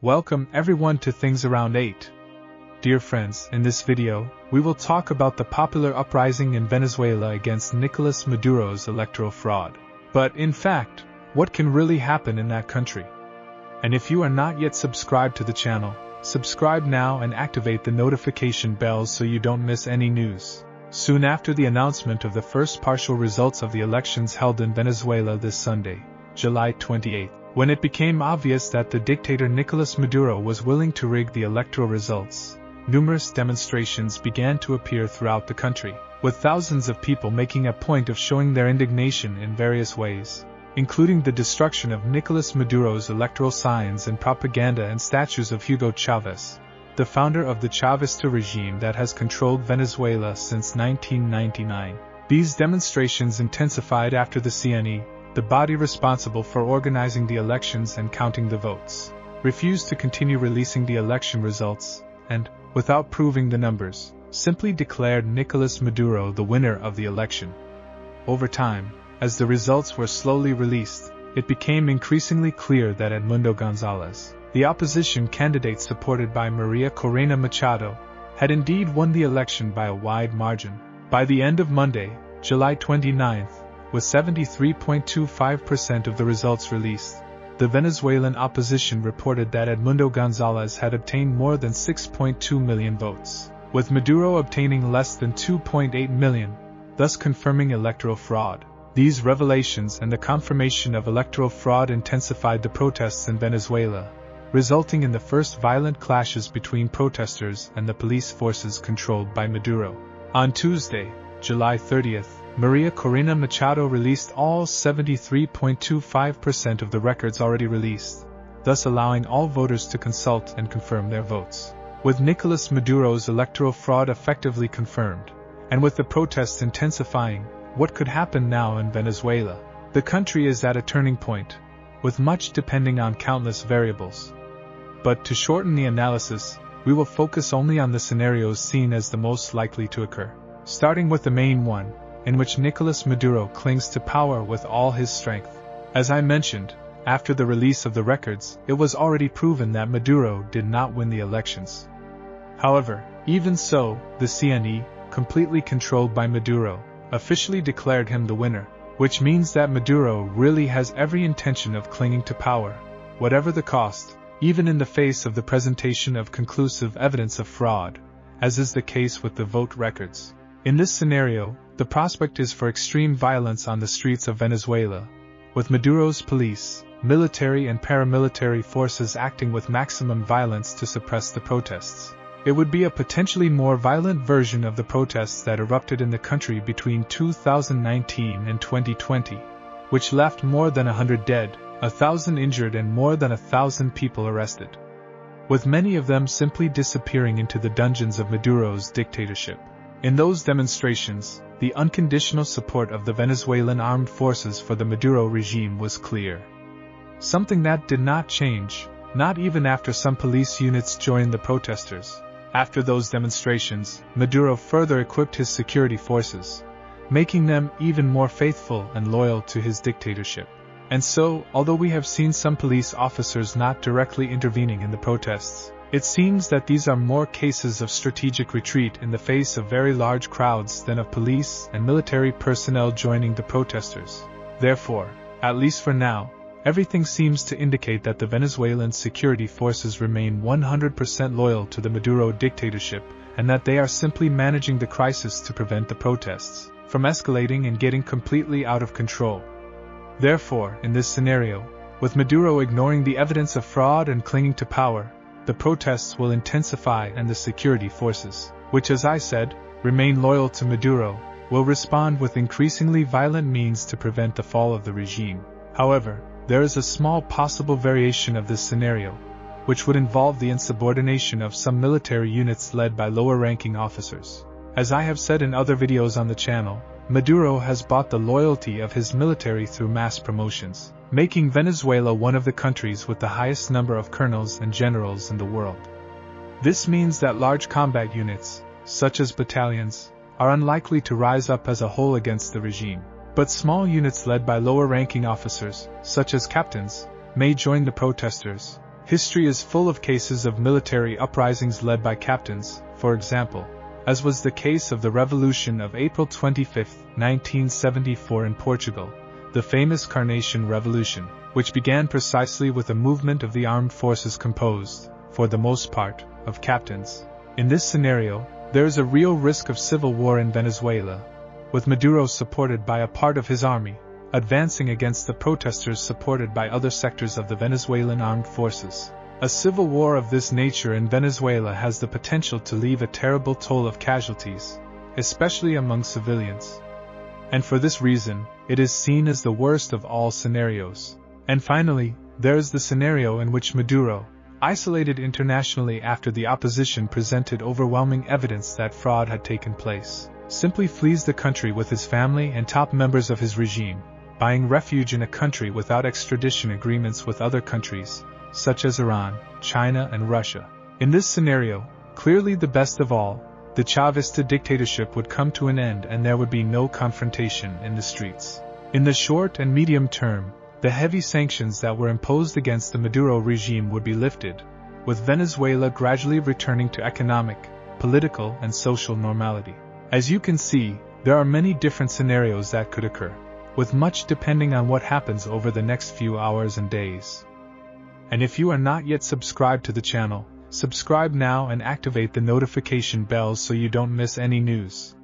Welcome everyone to Things Around 8. Dear friends, in this video, we will talk about the popular uprising in Venezuela against Nicolas Maduro's electoral fraud. But in fact, what can really happen in that country? And if you are not yet subscribed to the channel, subscribe now and activate the notification bells so you don't miss any news. Soon after the announcement of the first partial results of the elections held in Venezuela this Sunday, July 28, when it became obvious that the dictator Nicolas Maduro was willing to rig the electoral results, numerous demonstrations began to appear throughout the country, with thousands of people making a point of showing their indignation in various ways, including the destruction of Nicolas Maduro's electoral signs and propaganda and statues of Hugo Chavez, the founder of the Chavista regime that has controlled Venezuela since 1999. These demonstrations intensified after the CNE, the body responsible for organizing the elections and counting the votes, refused to continue releasing the election results, and, without proving the numbers, simply declared Nicolas Maduro the winner of the election. Over time, as the results were slowly released, it became increasingly clear that Edmundo Gonzalez, the opposition candidate supported by Maria Corina Machado, had indeed won the election by a wide margin. By the end of Monday, July 29, with 73.25% of the results released, the Venezuelan opposition reported that Edmundo Gonzalez had obtained more than 6.2 million votes, with Maduro obtaining less than 2.8 million, thus confirming electoral fraud. These revelations and the confirmation of electoral fraud intensified the protests in Venezuela, resulting in the first violent clashes between protesters and the police forces controlled by Maduro. On Tuesday, July 30th, Maria Corina Machado released all 73.25% of the records already released, thus allowing all voters to consult and confirm their votes. With Nicolas Maduro's electoral fraud effectively confirmed, and with the protests intensifying, what could happen now in Venezuela? The country is at a turning point, with much depending on countless variables. But to shorten the analysis, we will focus only on the scenarios seen as the most likely to occur, starting with the main one, in which Nicolas Maduro clings to power with all his strength. As I mentioned, after the release of the records, it was already proven that Maduro did not win the elections. However, even so, the CNE, completely controlled by Maduro, officially declared him the winner, which means that Maduro really has every intention of clinging to power, whatever the cost, even in the face of the presentation of conclusive evidence of fraud, as is the case with the vote records. In this scenario, the prospect is for extreme violence on the streets of Venezuela, with Maduro's police, military and paramilitary forces acting with maximum violence to suppress the protests. It would be a potentially more violent version of the protests that erupted in the country between 2019 and 2020, which left more than 100 dead, 1,000 injured and more than 1,000 people arrested, with many of them simply disappearing into the dungeons of Maduro's dictatorship. In those demonstrations, the unconditional support of the Venezuelan armed forces for the Maduro regime was clear. Something that did not change, not even after some police units joined the protesters. After those demonstrations, Maduro further equipped his security forces, making them even more faithful and loyal to his dictatorship. And so, although we have seen some police officers not directly intervening in the protests, it seems that these are more cases of strategic retreat in the face of very large crowds than of police and military personnel joining the protesters. Therefore, at least for now, everything seems to indicate that the Venezuelan security forces remain 100% loyal to the Maduro dictatorship and that they are simply managing the crisis to prevent the protests from escalating and getting completely out of control. Therefore, in this scenario, with Maduro ignoring the evidence of fraud and clinging to power, the protests will intensify and the security forces, which as I said, remain loyal to Maduro, will respond with increasingly violent means to prevent the fall of the regime. However, there is a small possible variation of this scenario, which would involve the insubordination of some military units led by lower-ranking officers. As I have said in other videos on the channel, Maduro has bought the loyalty of his military through mass promotions, making Venezuela one of the countries with the highest number of colonels and generals in the world. This means that large combat units, such as battalions, are unlikely to rise up as a whole against the regime. But small units led by lower-ranking officers, such as captains, may join the protesters, History is full of cases of military uprisings led by captains, for example, as was the case of the Revolution of April 25, 1974 in Portugal, the famous Carnation Revolution, which began precisely with a movement of the armed forces composed, for the most part, of captains. In this scenario, there is a real risk of civil war in Venezuela, with Maduro supported by a part of his army, advancing against the protesters supported by other sectors of the Venezuelan armed forces. A civil war of this nature in Venezuela has the potential to leave a terrible toll of casualties, especially among civilians. And for this reason, it is seen as the worst of all scenarios. And finally, there is the scenario in which Maduro, isolated internationally after the opposition presented overwhelming evidence that fraud had taken place, simply flees the country with his family and top members of his regime, buying refuge in a country without extradition agreements with other countries, such as Iran, China, and Russia. In this scenario, clearly the best of all, the Chavista dictatorship would come to an end and there would be no confrontation in the streets. In the short and medium term, the heavy sanctions that were imposed against the Maduro regime would be lifted, with Venezuela gradually returning to economic, political, and social normality. As you can see, there are many different scenarios that could occur, with much depending on what happens over the next few hours and days. And if you are not yet subscribed to the channel, subscribe now and activate the notification bells so you don't miss any news.